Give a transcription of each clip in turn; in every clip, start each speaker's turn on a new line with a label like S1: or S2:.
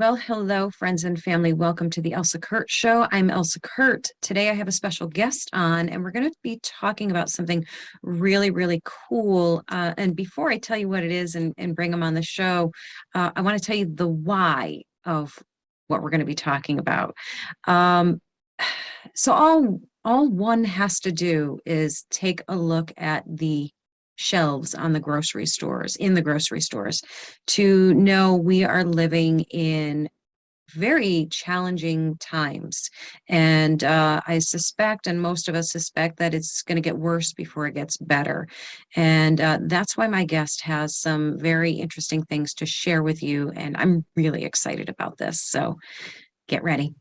S1: Well, hello, friends and family. Welcome to the Elsa Kurt Show. I'm Elsa Kurt. Today I have a special guest on, and we're going to be talking about something really, really cool. And before I tell you what it is and bring them on the show, I want to tell you the why of what we're going to be talking about. Um, so all one has to do is take a look at the shelves on the grocery stores, in the grocery stores, to know we are living in very challenging times. And I suspect, and most of us suspect, that it's going to get worse before it gets better. And that's why my guest has some very interesting things to share with you. And I'm really excited about this. So get ready.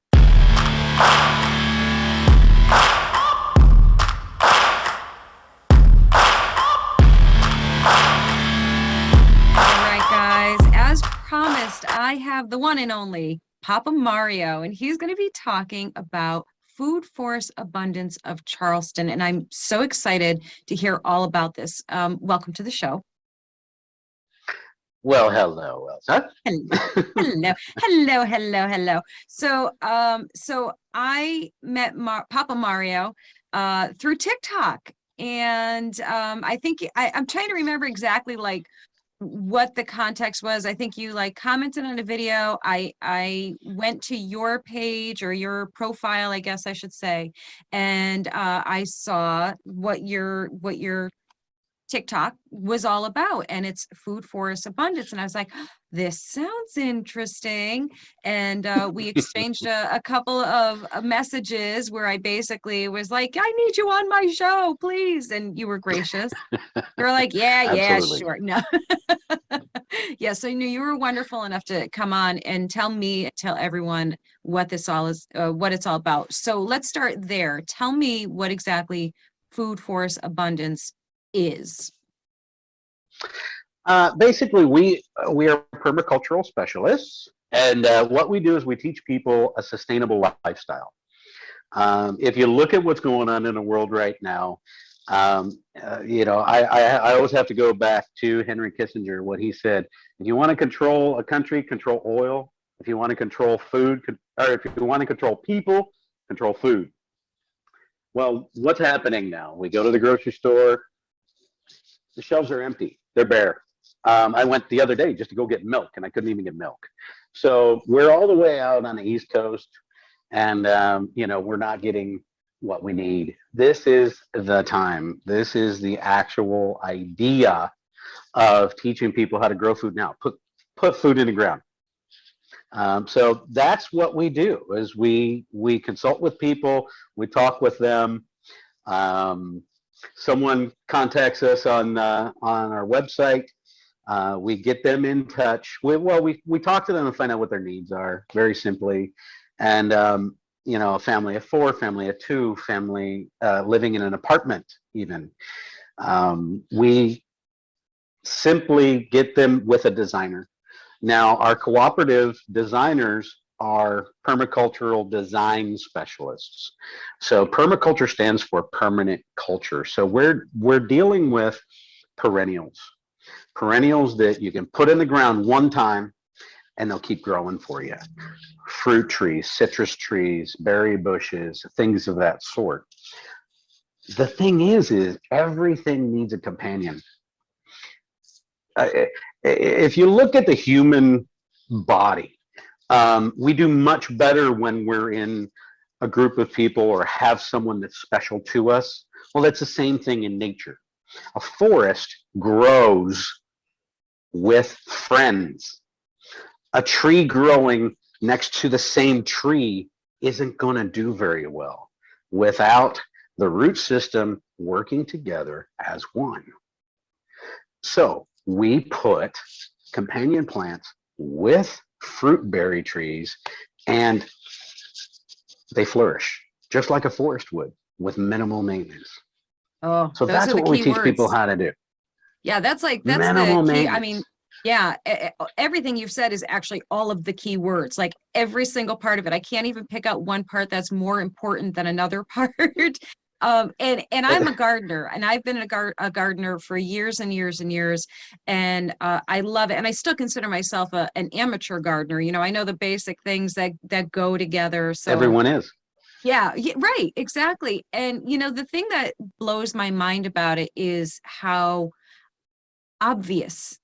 S1: All right, guys, as promised, I have the one and only Papa Mario, and he's going to be talking about Food Forest Abundance of Charleston. And I'm so excited to hear all about this. Welcome to the show.
S2: Well, hello, Elsa.
S1: Hello. So I met Papa Mario through TikTok, and I'm trying to remember exactly like what the context was. I think you like commented on a video. I went to your page or your profile, I guess I should say, and I saw what your TikTok was all about, and it's Food Forest Abundance. And I was like, this sounds interesting. And we exchanged a couple of messages where I basically was like, I need you on my show, please. And you were gracious. You were like, yeah,
S2: Absolutely.
S1: sure. No. Yeah, so I knew you were wonderful enough to come on and tell everyone what this all is, what it's all about. So let's start there. Tell me what exactly Food Forest Abundance is.
S2: Basically, we are permacultural specialists, and what we do is we teach people a sustainable lifestyle. If you look at what's going on in the world right now, I always have to go back to Henry Kissinger, what he said: if you want to control a country, control oil. If you want to control food, or if you want to control people, control food. Well, what's happening now? We go to the grocery store, the shelves are empty, they're bare. I went the other day just to go get milk, and I couldn't even get milk. So we're all the way out on the East Coast, and we're not getting what we need. This is the time. This is the actual idea of teaching people how to grow food now. Put food in the ground. So that's what we do. Is we consult with people, we talk with them. Um, Someone contacts us on our website. We get them in touch. We talk to them and find out what their needs are, very simply. And a family of four, family of two, family living in an apartment, even. We simply get them with a designer. Now, our cooperative designers are permacultural design specialists. So permaculture stands for permanent culture. So we're dealing with perennials that you can put in the ground one time and they'll keep growing for you. Fruit trees, citrus trees, berry bushes, things of that sort. The thing is everything needs a companion. If you look at the human body, we do much better when we're in a group of people or have someone that's special to us. Well, that's the same thing in nature. A forest grows with friends. A tree growing next to the same tree isn't going to do very well without the root system working together as one. So we put companion plants with fruit berry trees, and they flourish just like a forest would with minimal maintenance.
S1: Oh,
S2: So
S1: those
S2: that's
S1: are the
S2: what we
S1: key
S2: teach people
S1: words.
S2: how to do.
S1: Yeah, that's the
S2: Minimal
S1: key. I
S2: maintenance.
S1: mean, yeah, everything you've said is actually all of the key words, like every single part of it. I can't even pick out one part that's more important than another part. And I'm a gardener, and I've been a gardener for years and years and years, and I love it. And I still consider myself an amateur gardener. You know, I know the basic things that go together. So
S2: Everyone is.
S1: yeah, yeah, right, exactly. And you know, the thing that blows my mind about it is how obvious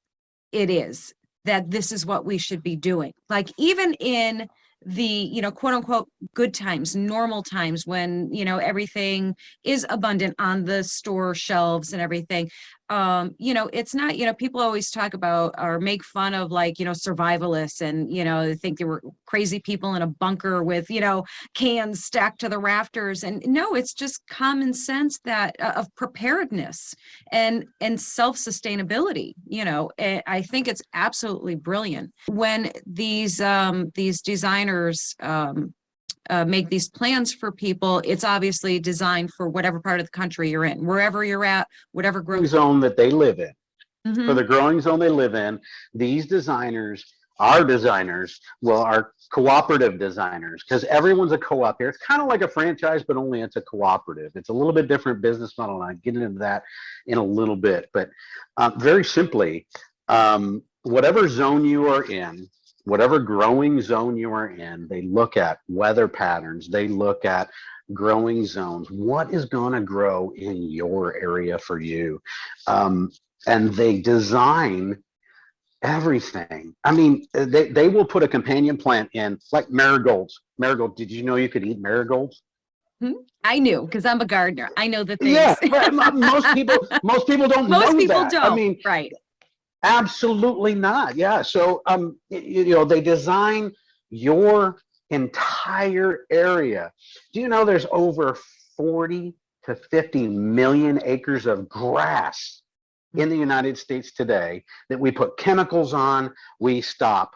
S1: it is that this is what we should be doing. Like even in the, you know, quote unquote good times, normal times when, you know, everything is abundant on the store shelves and everything. You know, it's not, you know, people always talk about or make fun of like, you know, survivalists and, you know, they think they were crazy people in a bunker with, you know, cans stacked to the rafters. And no, it's just common sense that of preparedness and self-sustainability. You know, I think it's absolutely brilliant when these designers make these plans for people. It's obviously designed for whatever part of the country you're in, wherever you're at, whatever growth
S2: Zone that they live in. For
S1: hmm
S2: the growing zone they live in, these designers, our designers, well, are cooperative designers because everyone's a co-op here. It's kind of like a franchise, but only it's a cooperative. It's a little bit different business model, and I'll get into that in a little bit. But very simply, whatever zone you are in, whatever growing zone you are in, they look at weather patterns, they look at growing zones. What is going to grow in your area for you? And they design everything. I mean, they will put a companion plant in, like marigolds. Marigold. Did you know you could eat marigolds?
S1: I knew because I'm a gardener. I know the
S2: Yeah,
S1: things.
S2: right. Most people don't
S1: Most
S2: know
S1: people
S2: that. I
S1: don't,
S2: mean,
S1: right?
S2: absolutely not. Yeah. So, you know, they design your entire area. Do you know there's over 40 to 50 million acres of grass in the United States today that we put chemicals on? We stop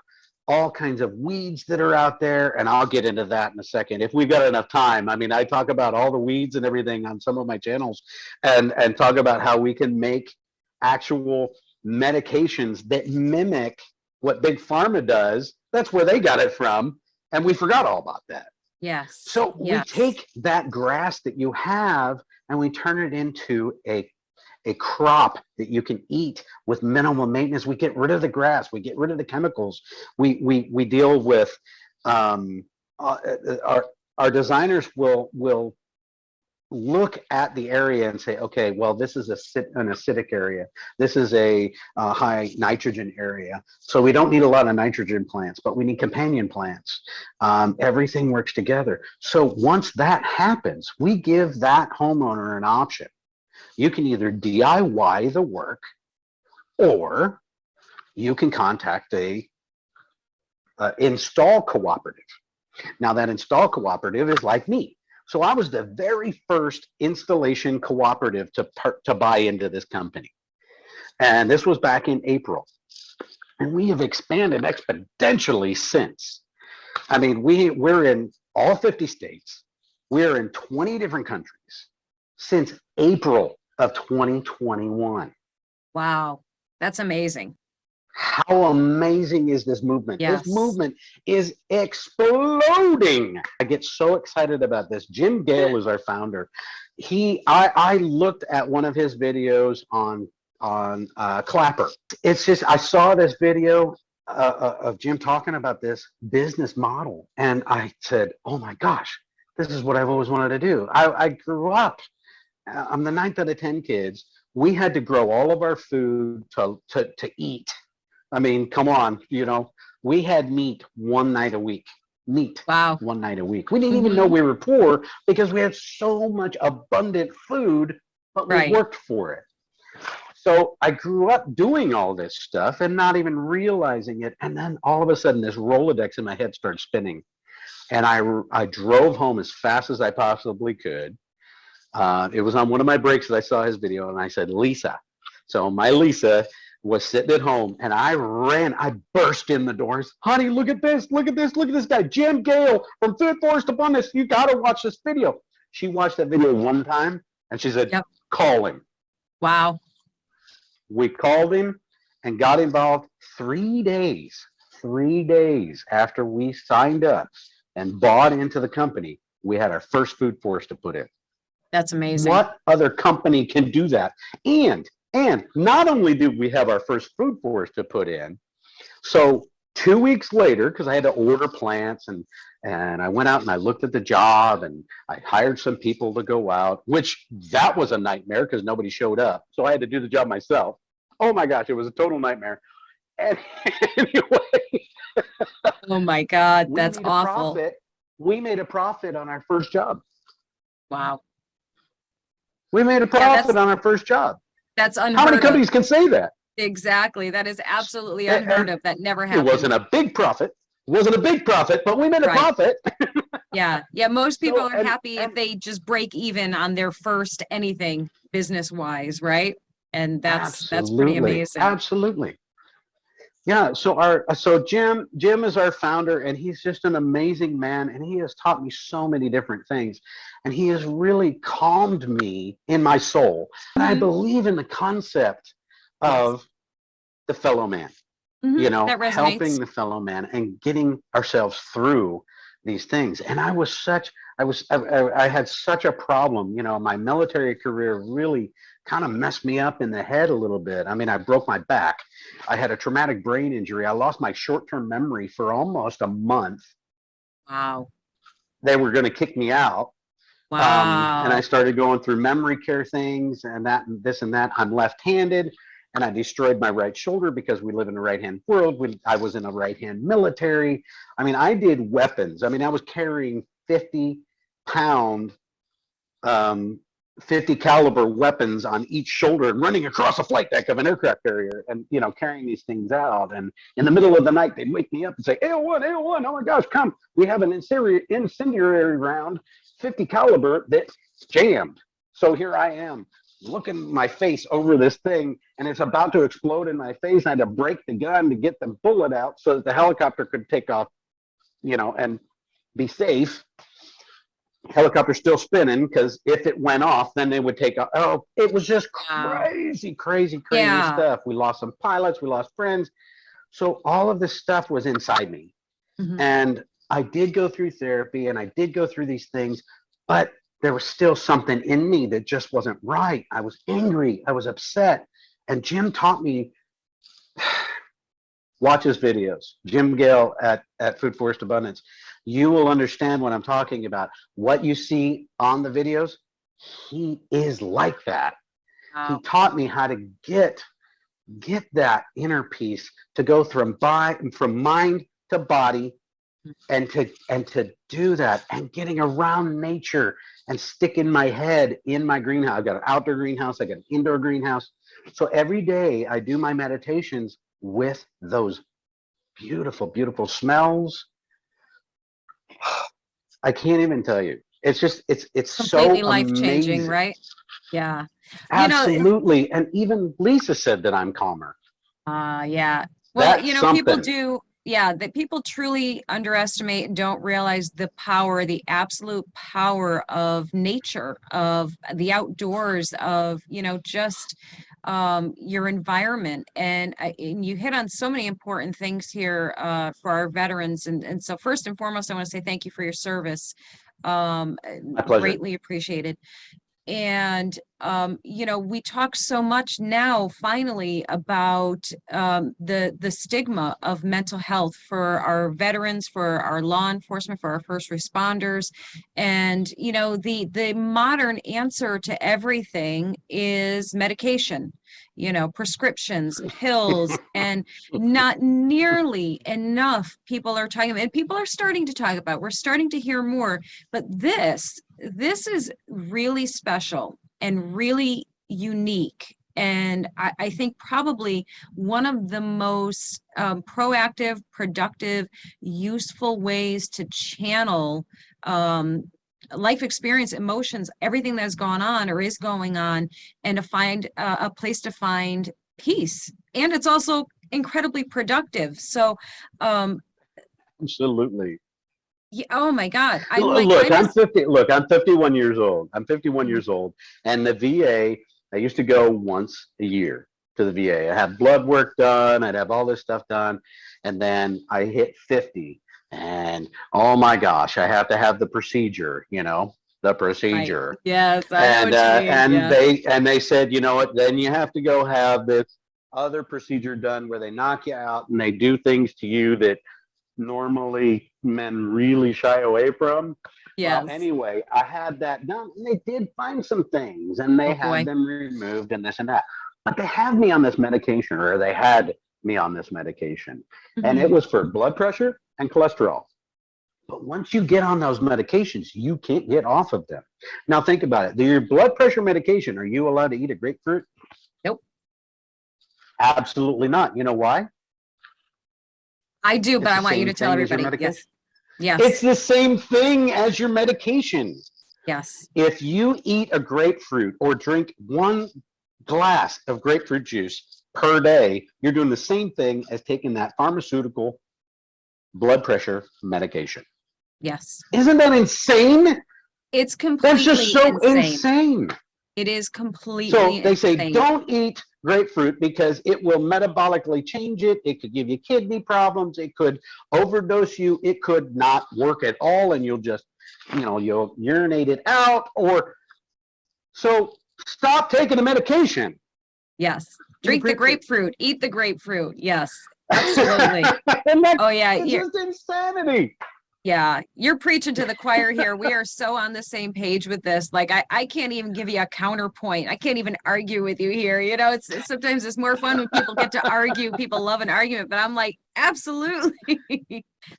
S2: all kinds of weeds that are out there, and I'll get into that in a second if we've got enough time. I mean, I talk about all the weeds and everything on some of my channels, and talk about how we can make actual medications that mimic what big pharma does. That's where they got it from, and we forgot all about that.
S1: Yes,
S2: So we
S1: yes.
S2: take that grass that you have and we turn it into a crop that you can eat with minimal maintenance. We get rid of the grass. We get rid of the chemicals. We deal with our designers will look at the area and say, okay, well, this is an acidic area. This is a high nitrogen area. So we don't need a lot of nitrogen plants, but we need companion plants. Everything works together. So once that happens, we give that homeowner an option. You can either DIY the work, or you can contact a install cooperative. Now that install cooperative is like me. So I was the very first installation cooperative to buy into this company. And this was back in April. And we have expanded exponentially since. I mean, we're in all 50 states. We're in 20 different countries since April of 2021.
S1: Wow, that's amazing.
S2: How amazing is this movement? This
S1: Yes.
S2: movement is exploding. I get so excited about this. Jim Gale is our founder. I looked at one of his videos on Clapper. It's just, I saw this video of Jim talking about this business model, and I said, oh my gosh, this is what I've always wanted to do. I grew up, I'm the ninth out of 10 kids. We had to grow all of our food to eat. I mean, come on, you know, we had meat one night a week. Meat
S1: Wow.
S2: one night a week. We didn't even know
S1: hmm
S2: we were poor because we had so much abundant food, but we
S1: Right.
S2: worked for it. So I grew up doing all this stuff and not even realizing it. And then all of a sudden, this Rolodex in my head started spinning. And I drove home as fast as I possibly could. It was on one of my breaks that I saw his video, and I said, Lisa. So my Lisa was sitting at home, and I burst in the doors. Honey, look at this, look at this, look at this guy, Jim Gale from Fifth Forest Abundance. You got to watch this video. She watched that video one time, and she said,
S1: Yep.
S2: call him.
S1: Wow.
S2: We called him and got involved 3 days after we signed up and bought into the company. We had our first food forest to put in.
S1: That's amazing.
S2: What other company can do that? And not only did we have our first food forest to put in, so 2 weeks later, because I had to order plants and I went out and I looked at the job and I hired some people to go out, which that was a nightmare because nobody showed up. So I had to do the job myself. Oh my gosh, it was a total nightmare. And anyway,
S1: Oh my God,
S2: we
S1: that's
S2: made a
S1: awful.
S2: profit. We made a profit on our first job.
S1: Wow.
S2: We made a
S1: Yeah,
S2: profit on our first job.
S1: that's
S2: How many
S1: unheard of.
S2: companies can say that?
S1: Exactly. That is absolutely unheard
S2: And
S1: of. That never
S2: it
S1: happened.
S2: wasn't a big profit. It wasn't a big profit, but we made a
S1: Right.
S2: profit.
S1: Yeah. Yeah. Most people
S2: So
S1: are happy if
S2: and
S1: they just break even on their first anything business wise, right? And that's pretty
S2: absolutely,
S1: amazing.
S2: absolutely. Yeah, so Jim is our founder, and he's just an amazing man, and he has taught me so many different things, and he has really calmed me in my soul. And I
S1: Mhm.
S2: believe in the concept
S1: Yes.
S2: of the fellow man,
S1: That
S2: helping
S1: resonates.
S2: the fellow man and getting ourselves through these things. And I had such a problem. My military career really kind of messed me up in the head a little bit. I mean, I broke my back. I had a traumatic brain injury. I lost my short-term memory for almost a month.
S1: Wow.
S2: They were going to kick me out. And I
S1: Wow.
S2: started going through memory care things and that and this and that. I'm left-handed, and I destroyed my right shoulder because we live in a right-hand world. I was in a right-hand military. I mean, I did weapons. I mean, I was carrying 50-pound, 50 caliber weapons on each shoulder and running across a flight deck of an aircraft carrier and carrying these things out. And in the middle of the night, they'd wake me up and say, AO1, AO1, oh my gosh, come, we have an incendiary round, 50 caliber that's jammed. So here I am looking my face over this thing, and it's about to explode in my face. I had to break the gun to get the bullet out so that the helicopter could take off, and be safe. Helicopter still spinning, because if it went off, then they would take off. Oh, it was just
S1: Wow.
S2: crazy, crazy, crazy
S1: Yeah.
S2: stuff. We lost some pilots, we lost friends. So all of this stuff was inside me.
S1: Mhm.
S2: And I did go through therapy and I did go through these things, but there was still something in me that just wasn't right. I was angry, I was upset. And Jim taught me, watch his videos. Jim Gale at Food Forest Abundance. You will understand what I'm talking about. What you see on the videos, he is like that. He
S1: Wow.
S2: taught me how to get that inner peace, to go from mind to body, and to do that, and getting around nature and sticking my head in my greenhouse. I've got an outdoor greenhouse, I got an indoor greenhouse. So every day I do my meditations with those beautiful, beautiful smells. I can't even tell you. It's just it's
S1: Completely
S2: so
S1: life-changing,
S2: amazing.
S1: right? Yeah. You know,
S2: Absolutely. And even Lisa said that I'm calmer.
S1: yeah. Well,
S2: That's
S1: people
S2: something.
S1: do, yeah, that people truly underestimate and don't realize the power, the absolute power of nature, of the outdoors, of, just your environment. And you hit on so many important things here for our veterans. And so first and foremost, I want to say thank you for your service.
S2: My pleasure.
S1: Greatly appreciated. And we talk so much now finally about the stigma of mental health for our veterans, for our law enforcement, for our first responders. And the modern answer to everything is medication, prescriptions, pills, and not nearly enough people are talking about, and people are starting to talk about, we're starting to hear more, but this is really special and really unique. And I think probably one of the most proactive, productive, useful ways to channel life experience, emotions, everything that's gone on or is going on, and to find a place to find peace. And it's also incredibly productive. So, um,
S2: Absolutely.
S1: yeah, oh my God, I'm like,
S2: Look,
S1: I'm
S2: I'm
S1: just,
S2: 50. Look, I'm 51 years old. I'm 51
S1: Mhm.
S2: years old. And the VA, I used to go once a year to the VA. I had blood work done, I'd have all this stuff done. And then I hit 50. And oh my gosh, I have to have the procedure. the
S1: Right.
S2: procedure.
S1: Yes, I know what you mean.
S2: And
S1: Yeah.
S2: they said, you know what, then you have to go have this other procedure done where they knock you out and they do things to you that normally men really shy away from. Well,
S1: Yes.
S2: anyway, I had that done, and they did find some things, and they
S1: Oh
S2: had
S1: boy.
S2: them removed and this and that. But they have me on this medication, or they had me on this medication, and
S1: Mhm.
S2: it was for blood pressure and cholesterol. But once you get on those medications, you can't get off of them. Now think about it. Your blood pressure medication, are you allowed to eat a grapefruit?
S1: Nope.
S2: Absolutely not. You know why?
S1: I do, but
S2: It's
S1: I
S2: the
S1: want you
S2: same
S1: to tell
S2: thing as your
S1: everybody.
S2: medication.
S1: Yes. Yes.
S2: It's the same thing as your medication.
S1: Yes.
S2: If you eat a grapefruit or drink 1 glass of grapefruit juice per day, you're doing the same thing as taking that pharmaceutical blood pressure medication.
S1: Yes.
S2: Isn't that insane?
S1: It's
S2: That's just
S1: completely
S2: so
S1: insane.
S2: insane.
S1: It is
S2: So
S1: completely
S2: they say
S1: insane.
S2: don't eat grapefruit because it will metabolically change it. It could give you kidney problems. It could overdose you. It could not work at all, and you'll just, you'll urinate it out. Or so stop taking the medication.
S1: Yes.
S2: Eat a
S1: Drink the
S2: grapefruit.
S1: grapefruit. Eat the grapefruit. Yes. Absolutely.
S2: And
S1: Oh yeah.
S2: it's just insanity.
S1: Yeah, you're preaching to the choir here. We are so on the same page with this. Like I can't even give you a counterpoint. I can't even argue with you here. It's sometimes it's more fun when people get to argue. People love an argument, but I'm like, absolutely.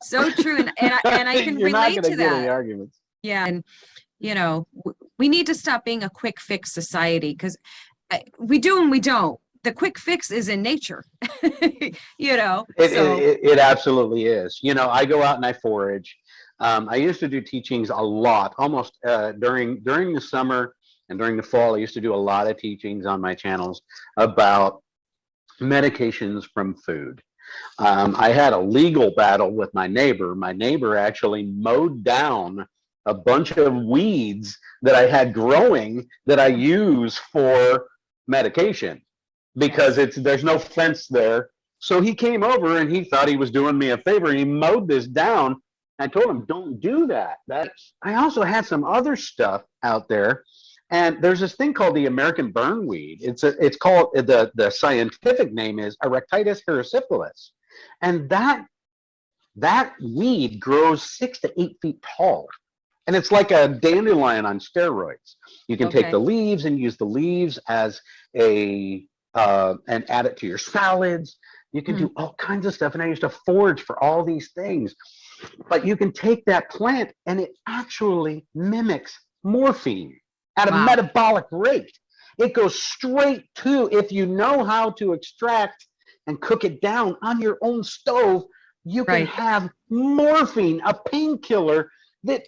S1: So true. And I can
S2: You're not
S1: relate
S2: going to
S1: to
S2: get any
S1: that.
S2: arguments.
S1: Yeah. And we need to stop being a quick fix society because we do and we don't. The quick fix is in nature. So
S2: It absolutely is. I go out and I forage. I used to do teachings a lot, almost during the summer and during the fall. I used to do a lot of teachings on my channels about medications from food. I had a legal battle with my neighbor. My neighbor actually mowed down a bunch of weeds that I had growing that I use for medication because
S1: yes.
S2: there's no fence there. So he came over and he thought he was doing me a favor. And he mowed this down. I told him, don't do that. I also had some other stuff out there. And there's this thing called the American burnweed. It's called, the scientific name is Erectitis hirsucolis. And that weed grows 6 to 8 feet tall. And it's like a dandelion on steroids. You can take
S1: Okay.
S2: the leaves and use the leaves as and add it to your salads. You can
S1: Hmm.
S2: do all kinds of stuff. And I used to forage for all these things. But you can take that plant and it actually mimics morphine at a
S1: Wow.
S2: metabolic rate. It goes straight to, if you know how to extract and cook it down on your own stove, you can
S1: Right.
S2: have morphine, a painkiller that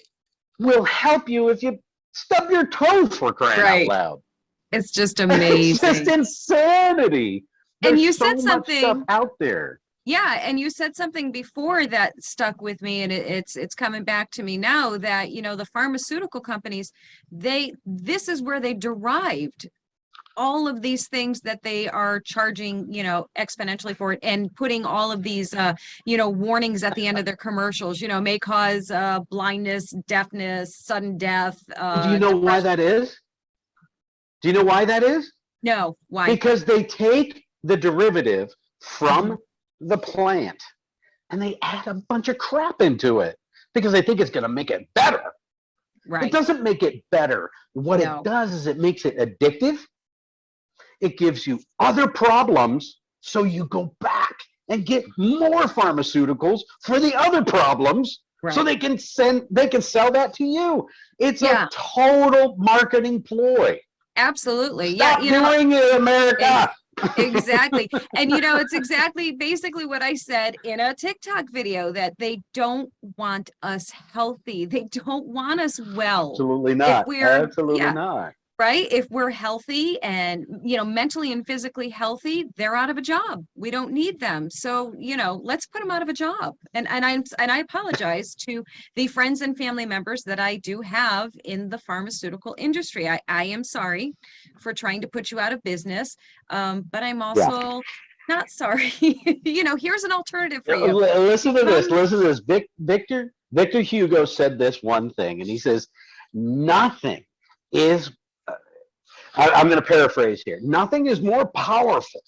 S2: will help you if you stub your toe, for crying out
S1: Right.
S2: loud.
S1: It's just
S2: It's just
S1: amazing.
S2: insanity.
S1: And you
S2: There's
S1: said
S2: so much stuff
S1: something,
S2: out there.
S1: yeah, and you said something before that stuck with me, and it's coming back to me now that, the pharmaceutical companies, this is where they derived all of these things that they are charging, exponentially for it and putting all of these, warnings at the end of their commercials, may cause blindness, deafness, sudden death,
S2: Do you know why
S1: depression.
S2: that is? Do you know why that is?
S1: No, why?
S2: Because they take the derivative
S1: Mhm.
S2: from the plant and they add a bunch of crap into it because they think it's going to make it better. It
S1: Right.
S2: doesn't make it better. What it
S1: No.
S2: does is it makes it addictive. It gives you other problems, so you go back and get more pharmaceuticals for the other problems so
S1: Right.
S2: they can sell that to you. It's a
S1: Yeah,
S2: total marketing ploy.
S1: absolutely. Yeah,
S2: Stop doing it,
S1: ex-
S2: America.
S1: exactly. And it's exactly basically what I said in a TikTok video, that they don't want us healthy. They don't want us well.
S2: Absolutely
S1: If
S2: not.
S1: we're,
S2: Absolutely
S1: yeah,
S2: not.
S1: right. If we're healthy and, mentally and physically healthy, they're out of a job. We don't need them. So, let's put them out of a job. And I apologize to the friends and family members that I do have in the pharmaceutical industry. I am sorry for trying to put you out of business. But I'm
S2: Yeah.
S1: also not sorry. Here's an alternative for you.
S2: Listen to this.
S1: Become
S2: Listen to this. Victor Hugo said this one thing, and he says, Nothing is, I'm going to paraphrase here, nothing is more powerful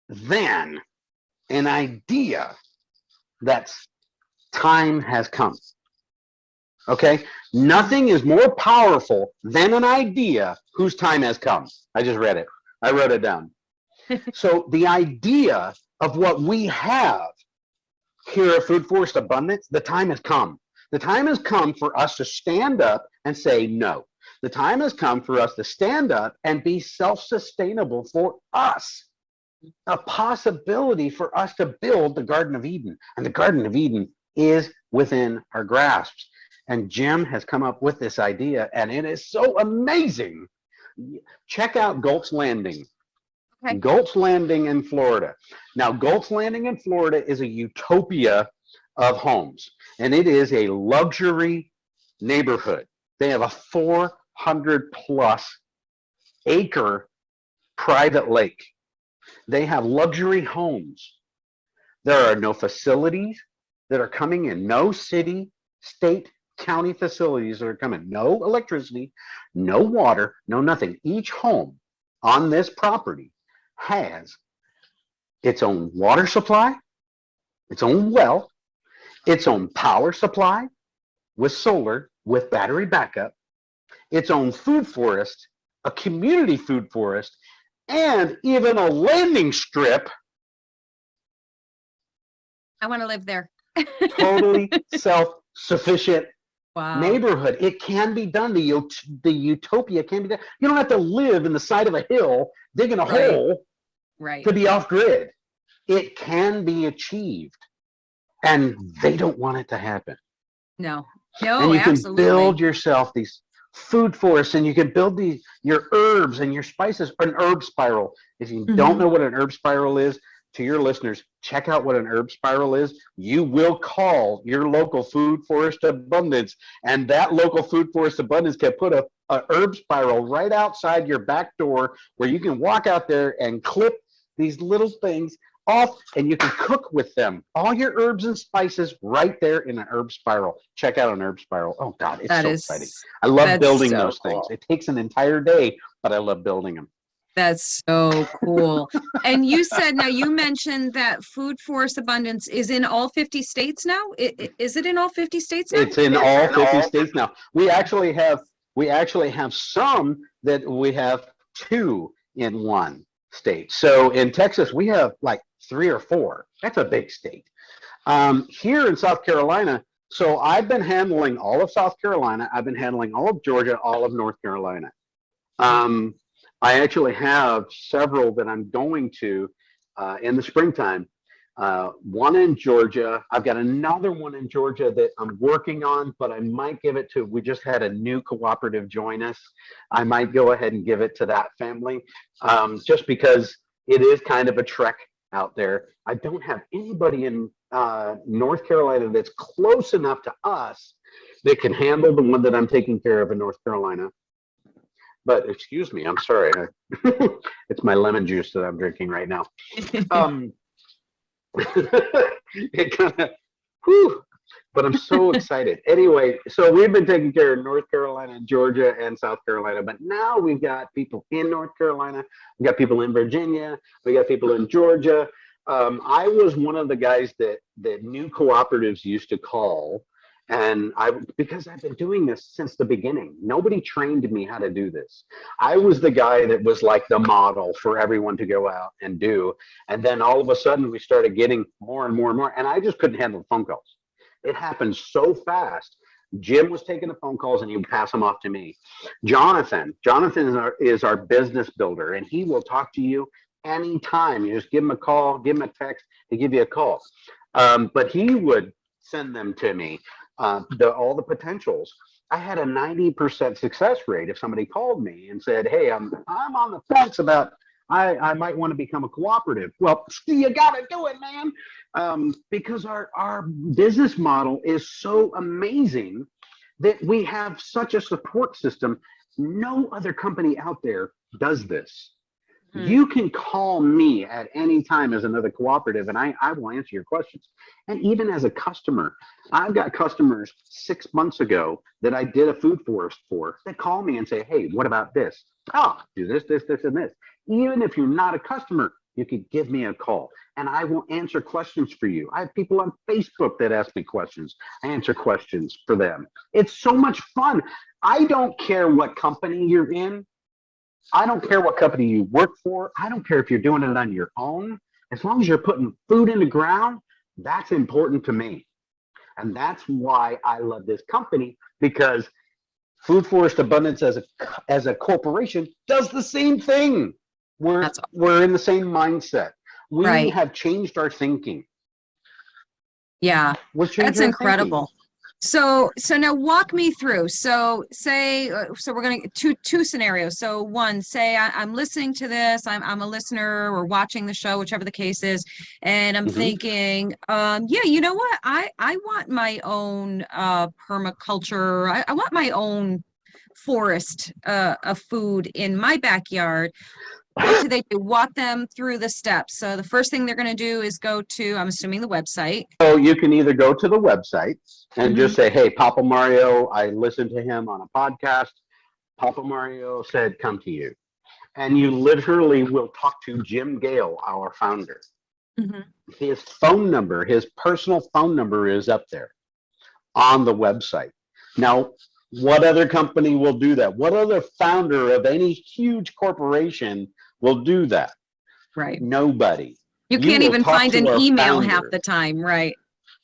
S2: than an idea that time has come. Okay? Nothing is more powerful than an idea whose time has come. I just read it. I wrote it down. So the idea of what we have here at Food Forest Abundance, the time has come. The time has come for us to stand up and say no. The time has come for us to stand up and be self-sustainable for us. A possibility for us to build the Garden of Eden. And the Garden of Eden is within our grasps. And Jim has come up with this idea, and it is so amazing. Check out Gulf's Landing.
S1: Okay.
S2: Gulf's Landing in Florida. Now, Gulf's Landing in Florida is a utopia of homes, and it is a luxury neighborhood. They have a 400 plus acre private lake. They have luxury homes. There are no facilities that are coming in, no city, state, county facilities that are coming, no electricity, no water, no nothing. Each home on this property has its own water supply, its own well, its own power supply with solar, with battery backup, its own food forest, a community food forest, and even a landing strip.
S1: I want to live there.
S2: Totally self-sufficient
S1: Wow.
S2: neighborhood. It can be done. The utopia can be done. You don't have to live in the side of a hill digging a hole to be off grid. It can be achieved, and they don't want it to happen.
S1: No,
S2: And you
S1: absolutely.
S2: can build yourself these food forests, and you can build your herbs and your spices, an herb spiral. If you don't know what an herb spiral is, to your listeners, check out what an herb spiral is. You will call your local Food Forest Abundance, and that local Food Forest Abundance can put a herb spiral right outside your back door where you can walk out there and clip these little things off, and you can cook with them. All your herbs and spices right there in an herb spiral. Check out an herb spiral. Oh God, it's so exciting. I love building those things. It takes an entire day, but I love building them.
S1: That's so cool. And you said, now you mentioned that Food Forest Abundance is in all 50 states now. Is it in all 50 states now?
S2: It's in all 50 states now. We actually have some that we have 2 in one state. So in Texas, we have like 3 or 4. That's a big state. Here in South Carolina, so I've been handling all of South Carolina. I've been handling all of Georgia, all of North Carolina. I actually have several that I'm going to in the springtime. One in Georgia. I've got another one in Georgia that I'm working on, but I might give it to, we just had a new cooperative join us. I might go ahead and give it to that family just because it is kind of a trek out there. I don't have anybody in North Carolina that's close enough to us that can handle the one that I'm taking care of in North Carolina. But excuse me, I'm sorry. It's my lemon juice that I'm drinking right now. It kind of, but I'm so excited. Anyway, so we've been taking care of North Carolina, Georgia, and South Carolina, but now we've got people in North Carolina, we got people in Virginia, we got people in Georgia. I was one of the guys that new cooperatives used to call. And because I've been doing this since the beginning, nobody trained me how to do this. I was the guy that was like the model for everyone to go out and do. And then all of a sudden we started getting more and more and more, and I just couldn't handle the phone calls. It happened so fast. Jim was taking the phone calls and he would pass them off to me. Jonathan is our business builder, and he will talk to you anytime. You just give him a call, give him a text, he'll give you a call. But he would send them to me. All the potentials. I had a 90% success rate if somebody called me and said, "Hey, I'm on the fence about I might want to become a cooperative." Well, you got to do it, man, because our business model is so amazing that we have such a support system. No other company out there does this.
S1: Mhm.
S2: You can call me at any time as another cooperative, and I will answer your questions. And even as a customer, I've got customers 6 months ago that I did a food forest for that call me and say, hey, what about this? Oh, do this, this, this, and this. Even if you're not a customer, you could give me a call and I will answer questions for you. I have people on Facebook that ask me questions. I answer questions for them. It's so much fun. I don't care what company you're in. I don't care what company you work for. I don't care if you're doing it on your own. As long as you're putting food in the ground, that's important to me. And that's why I love this company, because Food Forest Abundance as a corporation does the same thing.
S1: That's
S2: We're in the same mindset. We
S1: right.
S2: have changed our thinking.
S1: Yeah,
S2: We've changed
S1: that's
S2: our thinking.
S1: incredible. So now walk me through. So say, so we're going to two scenarios. So one, say I'm listening to this, I'm a listener or watching the show, whichever the case is, and I'm
S2: Hmm.
S1: thinking, yeah, you know what? I want my own permaculture. I want my own forest of food in my backyard. What do they do? Walk them through the steps. So the first thing they're going to do is go to, I'm assuming, the website.
S2: So you can either go to the website and
S1: Hmm.
S2: just say, hey, Papa Mario, I listened to him on a podcast. Papa Mario said, come to you. And you literally will talk to Jim Gale, our founder.
S1: Hmm.
S2: His phone number, his personal phone number is up there on the website. Now, what other company will do that? What other founder of any huge corporation will do that?
S1: Right.
S2: Nobody.
S1: You
S2: You
S1: can't
S2: will
S1: even
S2: talk
S1: find
S2: to
S1: an
S2: our
S1: email half
S2: founder.
S1: the time, right?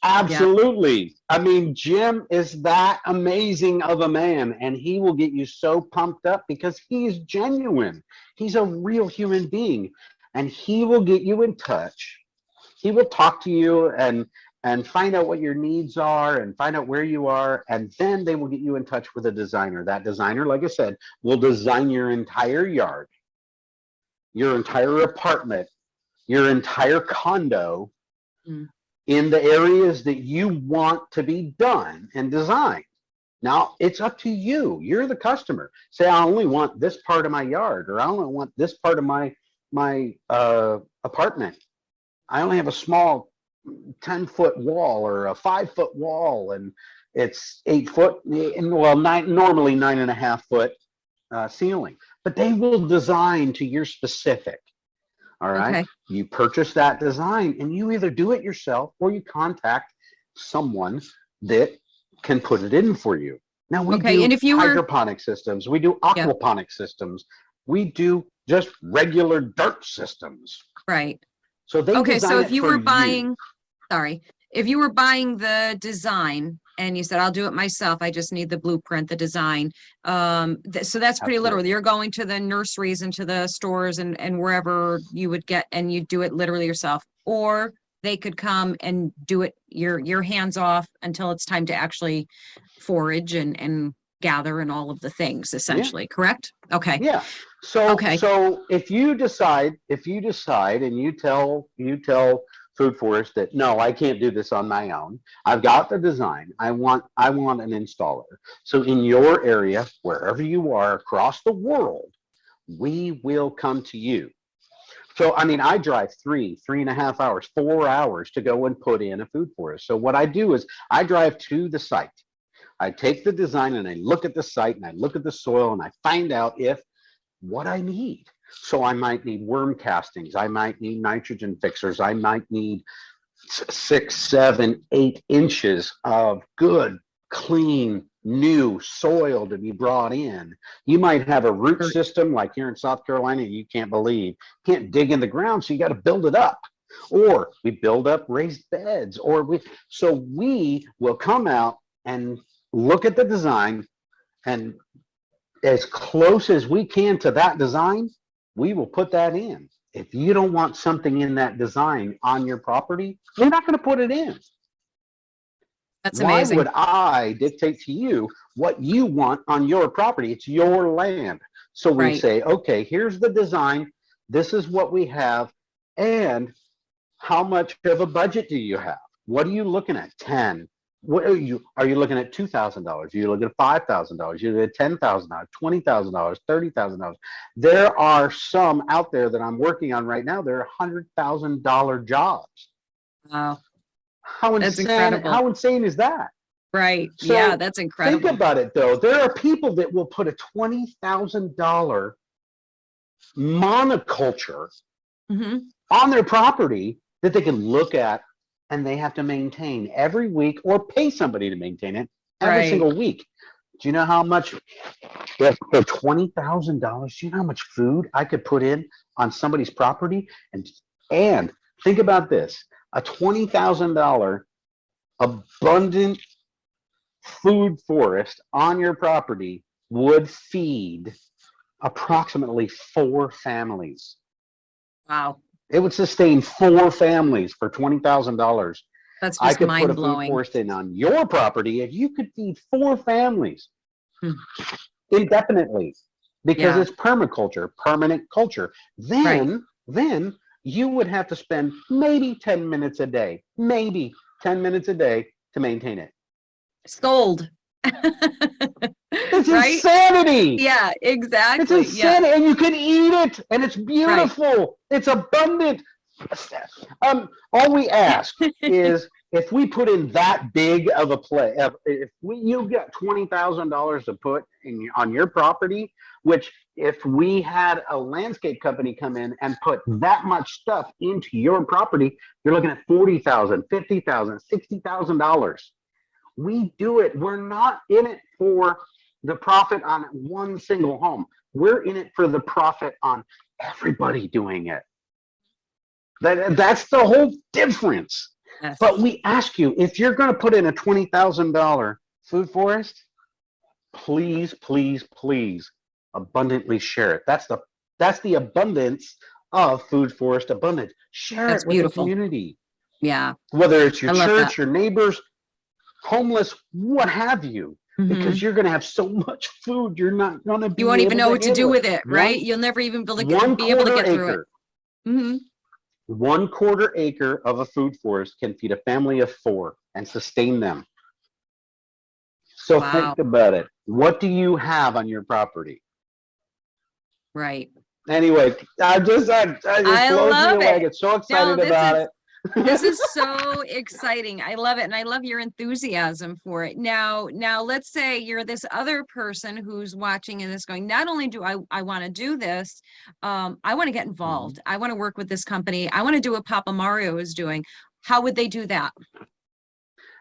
S1: Yeah.
S2: Absolutely. I mean, Jim is that amazing of a man, and he will get you so pumped up because he's genuine. He's a real human being, and he will get you in touch. He will talk to you and find out what your needs are and find out where you are, and then they will get you in touch with a designer. That designer, like I said, will design your entire yard, your entire apartment, your entire condo
S1: Mm.
S2: in the areas that you want to be done and designed. Now, it's up to you. You're the customer. Say, I only want this part of my yard, or I only want this part of my apartment. I only have a small 10-foot wall or a 5-foot wall, and it's 8 foot, and well, normally 9.5 foot ceiling. But they will design to your specific. All right.
S1: Okay.
S2: You purchase that design and you either do it yourself or you contact someone that can put it in for you. Now we
S1: Okay. And
S2: do
S1: if you were,
S2: hydroponic systems, we do
S1: yeah,
S2: aquaponic systems, we do just regular dirt systems.
S1: right.
S2: So they
S1: Okay. So
S2: design
S1: if
S2: it
S1: you
S2: for
S1: were
S2: you.
S1: buying, sorry, if you were buying the design and you said, I'll do it myself, I just need the blueprint, the design. So that's pretty literal.
S2: Absolutely.
S1: You're going to the nurseries and to the stores and wherever you would get, and you do it literally yourself. Or they could come and do it your hands off until it's time to actually forage and gather and all of the things,
S2: Yeah.
S1: essentially, correct? Okay.
S2: Yeah. So
S1: Okay.
S2: so if you decide and you tell Food Forest that no, I can't do this on my own. I've got the design. I want an installer. So in your area, wherever you are across the world, we will come to you. So I mean, I drive 3.5 hours, 4 hours to go and put in a Food Forest. So what I do is I drive to the site. I take the design and I look at the site and I look at the soil and I find out if what I need. So I might need worm castings. I might need nitrogen fixers. I might need 6, 7, 8 inches of good, clean, new soil to be brought in. You might have a root
S1: Or-
S2: system like here in South Carolina, you can't believe, can't dig in the ground, so you got to build it up. Or we build up raised beds, so we will come out and look at the design, and as close as we can to that design, we will put that in. If you don't want something in that design on your property, we're not going to put it in.
S1: That's
S2: Why
S1: amazing.
S2: would I dictate to you what you want on your property? It's your land. So we
S1: Right.
S2: say, okay, here's the design. This is what we have. And how much of a budget do you have? What are you looking at? 10, What are you looking at $2,000? You're looking at $5,000. You're looking at $10,000, $20,000, $30,000. There are some out there that I'm working on right now. They're $100,000 jobs.
S1: Wow.
S2: How
S1: That's
S2: insane!
S1: incredible.
S2: How insane is that?
S1: Right.
S2: So
S1: Yeah, that's
S2: think
S1: incredible.
S2: about it, though. There are people that will put a $20,000 monoculture
S1: Hmm.
S2: on their property that they can look at and they have to maintain every week or pay somebody to maintain it every
S1: Right.
S2: single week. Do you know how much for $20,000? Do you know how much food I could put in on somebody's property? And think about this: a $20,000 abundant food forest on your property would feed approximately 4 families.
S1: Wow.
S2: It would sustain 4 families for $20,000.
S1: That's
S2: I
S1: just
S2: could put
S1: mind
S2: a food
S1: blowing.
S2: forest in on your property and you could feed 4 families
S1: Hmm.
S2: indefinitely because
S1: Yeah.
S2: it's permaculture, permanent culture.
S1: Right.
S2: Then you would have to spend maybe 10 minutes a day, maybe 10 minutes a day to maintain it.
S1: Sold.
S2: It's
S1: Right?
S2: insanity.
S1: Yeah,
S2: It's
S1: exactly. Yeah.
S2: insanity, and you can eat it, and it's
S1: Right.
S2: beautiful. It's abundant. All we ask is if we put in that big of a play, if you got $20,000 to put on your property, which if we had a landscape company come in and put that much stuff into your property, you're looking at $40,000, $50,000, $60,000. We do it. We're not in it for the profit on one single home. We're in it for the profit on everybody doing it. That's the whole difference.
S1: Yes.
S2: But we ask you, if you're going to put in a $20,000 food forest, please, please, please abundantly share it. That's the abundance of food forest abundance. Share
S1: That's
S2: it with the
S1: beautiful.
S2: community,
S1: Yeah.
S2: whether it's your
S1: I love that.
S2: church, your neighbors, homeless, what have you, because
S1: Hmm.
S2: you're going to have so much food you're not going to
S1: You
S2: be
S1: won't even
S2: able
S1: know
S2: to
S1: what to
S2: handle
S1: do
S2: it.
S1: with it, right? You'll never even
S2: One
S1: be able to
S2: quarter
S1: get through it.
S2: acre,
S1: Hmm.
S2: 1/4 acre of a food forest can feed a family of 4 and sustain them. So
S1: Wow.
S2: think about it. What do you have on your property?
S1: Right.
S2: Anyway, it
S1: I
S2: blows me
S1: love
S2: away. I
S1: it.
S2: get so
S1: No,
S2: excited about it.
S1: this is so exciting. I love it. And I love your enthusiasm for it. Now let's say you're this other person who's watching and is going, not only do I want to do this, I want to get involved. I want to work with this company. I want to do what Papa Mario is doing. How would they do that?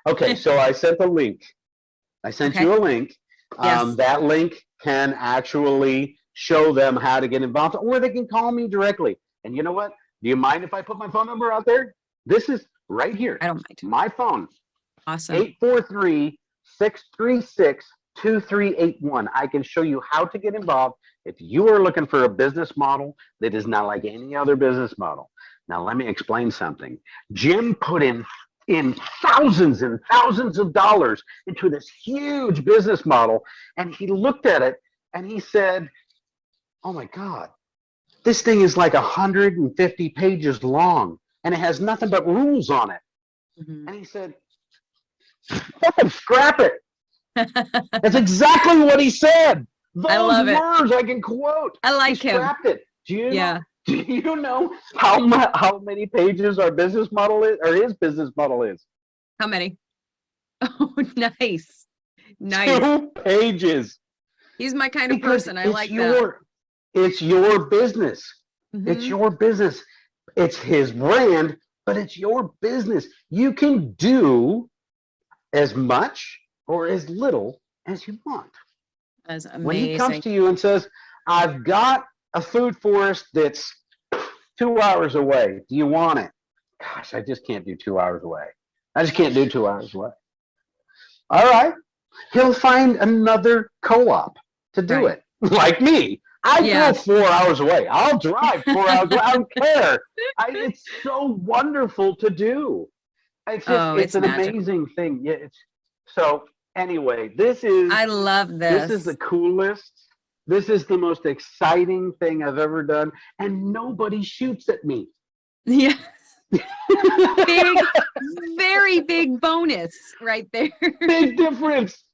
S2: Okay, so I sent a link. I sent
S1: Okay.
S2: you a link.
S1: Yes.
S2: That link can actually show them how to get involved, or they can call me directly. And you know what? Do you mind if I put my phone number out there? This is right here.
S1: I don't mind.
S2: My phone,
S1: Awesome.
S2: 843-636-2381. I can show you how to get involved if you are looking for a business model that is not like any other business model. Now, let me explain something. Jim put in thousands and thousands of dollars into this huge business model, and he looked at it and he said, oh my God, this thing is like 150 pages long and it has nothing but rules on it.
S1: Mhm.
S2: And he said, fucking scrap it. That's exactly what he said.
S1: I
S2: Those
S1: love it.
S2: words I can quote.
S1: I
S2: He
S1: like him.
S2: scrapped it. Do you know?
S1: Yeah.
S2: Do you know how many pages our business model is, or his business model is?
S1: How many? Oh, nice. Nice.
S2: 2 pages.
S1: He's my kind of
S2: Because
S1: person. I like that.
S2: it's your business. It's
S1: Hmm.
S2: your business. It's his brand, but it's your business. You can do as much or as little as you want.
S1: That's
S2: When he comes
S1: amazing.
S2: to you and says, I've got a food forest that's 2 hours away. Do you want it? Gosh, I just can't do 2 hours away. I just can't do 2 hours away. All right. He'll find another co-op to do
S1: Right.
S2: it. Like me. I
S1: Yeah.
S2: go 4 hours away. I'll drive 4 hours away. I don't care. It's so wonderful to do.
S1: Oh,
S2: It's
S1: it's
S2: an
S1: magical.
S2: amazing thing. Yeah, so anyway,
S1: I love
S2: this is the
S1: this.
S2: coolest. This is the most exciting thing I've ever done. And nobody shoots at me.
S1: Yeah. Big, very big bonus right there.
S2: Big difference.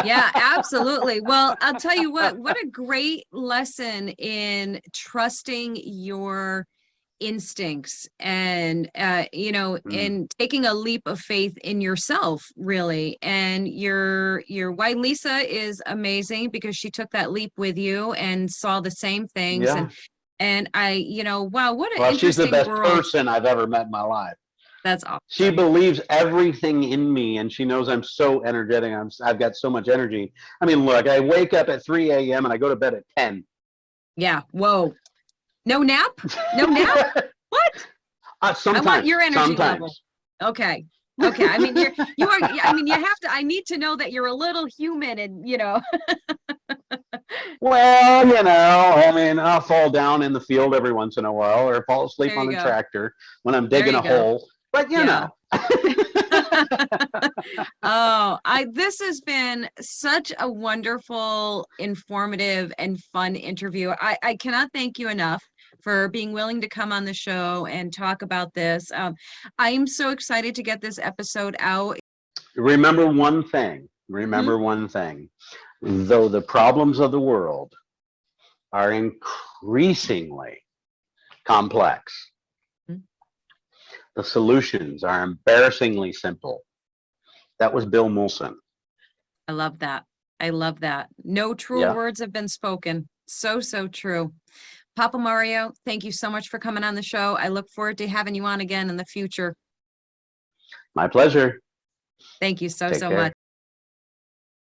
S1: Yeah, absolutely. Well, I'll tell you what a great lesson in trusting your instincts and
S2: Mm,
S1: in taking a leap of faith in yourself, really. And your wife Lisa is amazing because she took that leap with you and saw the same things.
S2: yeah.
S1: And wow, what an
S2: Well, she's the
S1: interesting
S2: best
S1: world.
S2: person I've ever met in my life.
S1: That's
S2: She
S1: awesome.
S2: believes everything in me, and she knows I'm so energetic. I've got so much energy. I mean, look, I wake up at 3 a.m. and I go to bed at 10.
S1: Yeah. Whoa. No nap? No nap? What? I want
S2: Sometimes,
S1: your energy level.
S2: sometimes.
S1: Okay. Okay. I mean, you are, I mean, you have to, I need to know that you're a little human and,
S2: Well, I mean, I'll fall down in the field every once in a while or fall asleep
S1: there
S2: on
S1: you
S2: a
S1: go.
S2: tractor when I'm
S1: There
S2: digging
S1: you
S2: a
S1: go.
S2: hole. But,
S1: Yeah. This has been such a wonderful, informative, and fun interview. I cannot thank you enough for being willing to come on the show and talk about this. I am so excited to get this episode out.
S2: Remember one thing.
S1: Mhm.
S2: Remember one thing. Though the problems of the world are increasingly complex,
S1: Mhm.
S2: the solutions are embarrassingly simple. That was Bill Mulson.
S1: I love that. I love that. No truer
S2: Yeah,
S1: words have been spoken. So, so true. Papa Mario, thank you so much for coming on the show. I look forward to having you on again in the future.
S2: my pleasure.
S1: Thank you so,
S2: Take
S1: so
S2: care.
S1: much.